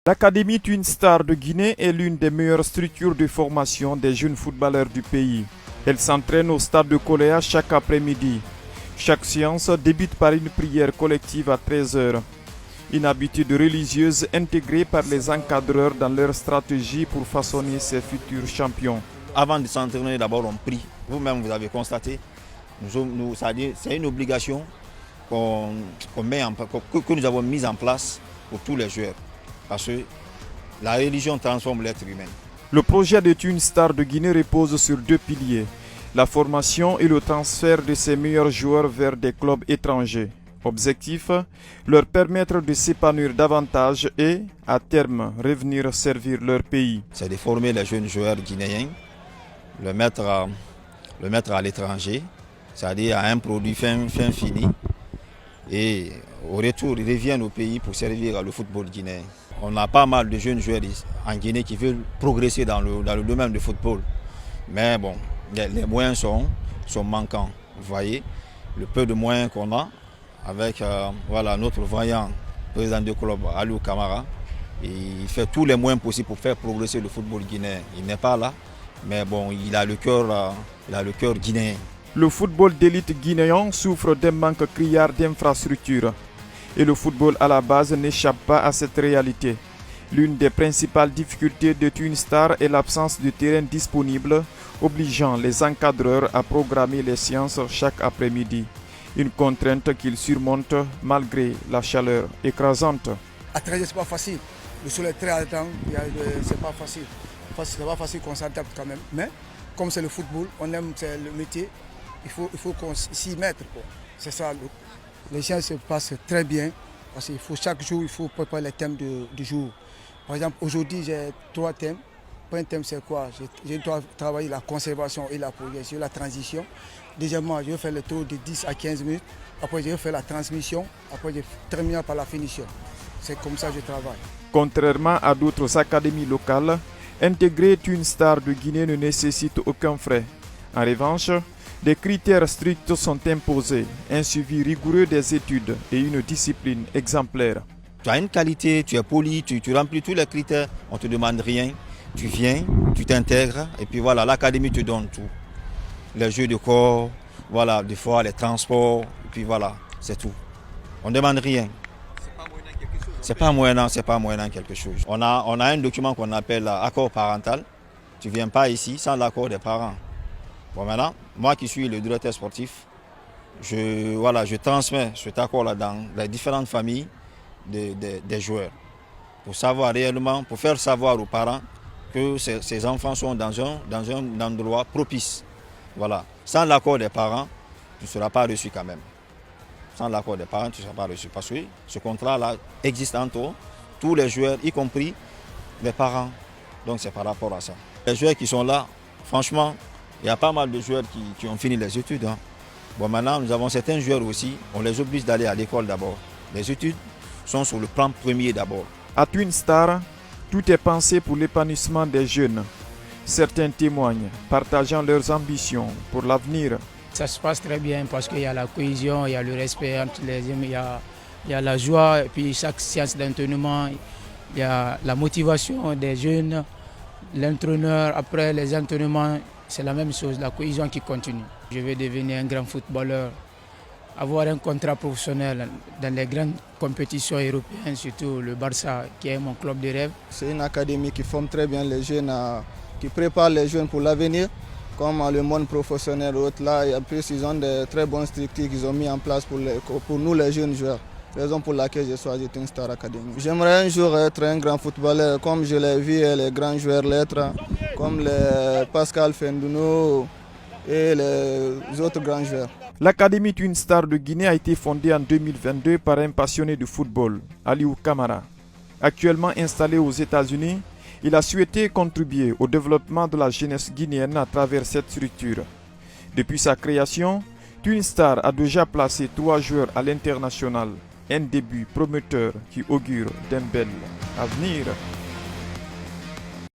L'Académie Twin Star de Guinée est l'une des meilleures structures de formation des jeunes footballeurs du pays. Elle s'entraîne au stade de Koléa chaque après-midi. Chaque séance débute par une prière collective à 13h. Une habitude religieuse intégrée par les encadreurs dans leur stratégie pour façonner ces futurs champions. Avant de s'entraîner, d'abord on prie. Vous-même, vous avez constaté, c'est une obligation que nous avons mise en place pour tous les joueurs. Parce que la religion transforme l'être humain. Le projet de Twin Star de Guinée repose sur deux piliers, la formation et le transfert de ses meilleurs joueurs vers des clubs étrangers. Objectif, leur permettre de s'épanouir davantage et, à terme, revenir servir leur pays. C'est de former les jeunes joueurs guinéens, le mettre à l'étranger, c'est-à-dire à un produit fin fini. Et au retour, ils reviennent au pays pour servir le football guinéen. On a pas mal de jeunes joueurs en Guinée qui veulent progresser dans le domaine du football. Mais bon, les moyens sont manquants. Vous voyez, le peu de moyens qu'on a, avec notre vaillant président du club, Aliou Kamara, il fait tous les moyens possibles pour faire progresser le football guinéen. Il n'est pas là, mais bon, il a le cœur guinéen. Le football d'élite guinéen souffre d'un manque criard d'infrastructures. Et le football à la base n'échappe pas à cette réalité. L'une des principales difficultés de Twin Star est l'absence de terrain disponible, obligeant les encadreurs à programmer les séances chaque après-midi. Une contrainte qu'ils surmontent malgré la chaleur écrasante. À traiter, c'est pas facile. Le soleil est très ardent, c'est pas facile. C'est pas facile qu'on s'adapte quand même. Mais comme c'est le football, on aime le métier, il faut qu'on s'y mette. C'est ça. Les gens se passent très bien parce qu'il faut chaque jour, il faut préparer les thèmes du jour. Par exemple, aujourd'hui, j'ai 3 thèmes. Un thème, c'est quoi? Je dois travailler la conservation et la progression, la transition. Deuxièmement, je vais faire le tour de 10 à 15 minutes. Après, je vais faire la transmission. Après, je termine par la finition. C'est comme ça que je travaille. Contrairement à d'autres académies locales, intégrer Twin Star de Guinée ne nécessite aucun frais. En revanche, des critères stricts sont imposés, un suivi rigoureux des études et une discipline exemplaire. Tu as une qualité, tu es poli, tu remplis tous les critères, on ne te demande rien. Tu viens, tu t'intègres et puis voilà, l'académie te donne tout. Les jeux de corps, voilà, des fois les transports, et puis voilà, c'est tout. On ne demande rien. C'est pas moyennant quelque chose. On a un document qu'on appelle accord parental. Tu ne viens pas ici sans l'accord des parents. Bon, maintenant, moi qui suis le directeur sportif, je transmets cet accord-là dans les différentes familles des joueurs pour savoir réellement, pour faire savoir aux parents que ces enfants sont dans un endroit propice. Voilà. Sans l'accord des parents, tu ne seras pas reçu quand même. Sans l'accord des parents, tu ne seras pas reçu parce que ce contrat-là existe entre tous les joueurs, y compris les parents. Donc c'est par rapport à ça. Les joueurs qui sont là, franchement, il y a pas mal de joueurs qui ont fini les études. Bon, maintenant, nous avons certains joueurs aussi, on les oblige d'aller à l'école d'abord. Les études sont sur le plan premier d'abord. À Twin Star, tout est pensé pour l'épanouissement des jeunes. Certains témoignent, partageant leurs ambitions pour l'avenir. Ça se passe très bien parce qu'il y a la cohésion, il y a le respect entre les hommes, il y a la joie, et puis chaque séance d'entraînement, il y a la motivation des jeunes, l'entraîneur, après les entraînements, c'est la même chose, la cohésion qui continue. Je veux devenir un grand footballeur, avoir un contrat professionnel dans les grandes compétitions européennes, surtout le Barça, qui est mon club de rêve. C'est une académie qui forme très bien les jeunes, qui prépare les jeunes pour l'avenir, comme le monde professionnel. Là, et en plus, ils ont de très bonnes structures qu'ils ont mis en place pour nous, les jeunes joueurs. Raison pour laquelle j'ai choisi Twin Star Academy. J'aimerais un jour être un grand footballeur, comme je l'ai vu les grands joueurs l'être, comme les Pascal Fendouno et les autres grands joueurs. L'Académie Twin Star de Guinée a été fondée en 2022 par un passionné de football, Aliou Kamara. Actuellement installé aux États-Unis, il a souhaité contribuer au développement de la jeunesse guinéenne à travers cette structure. Depuis sa création, Twin Star a déjà placé 3 joueurs à l'international. Un début prometteur qui augure d'un bel avenir.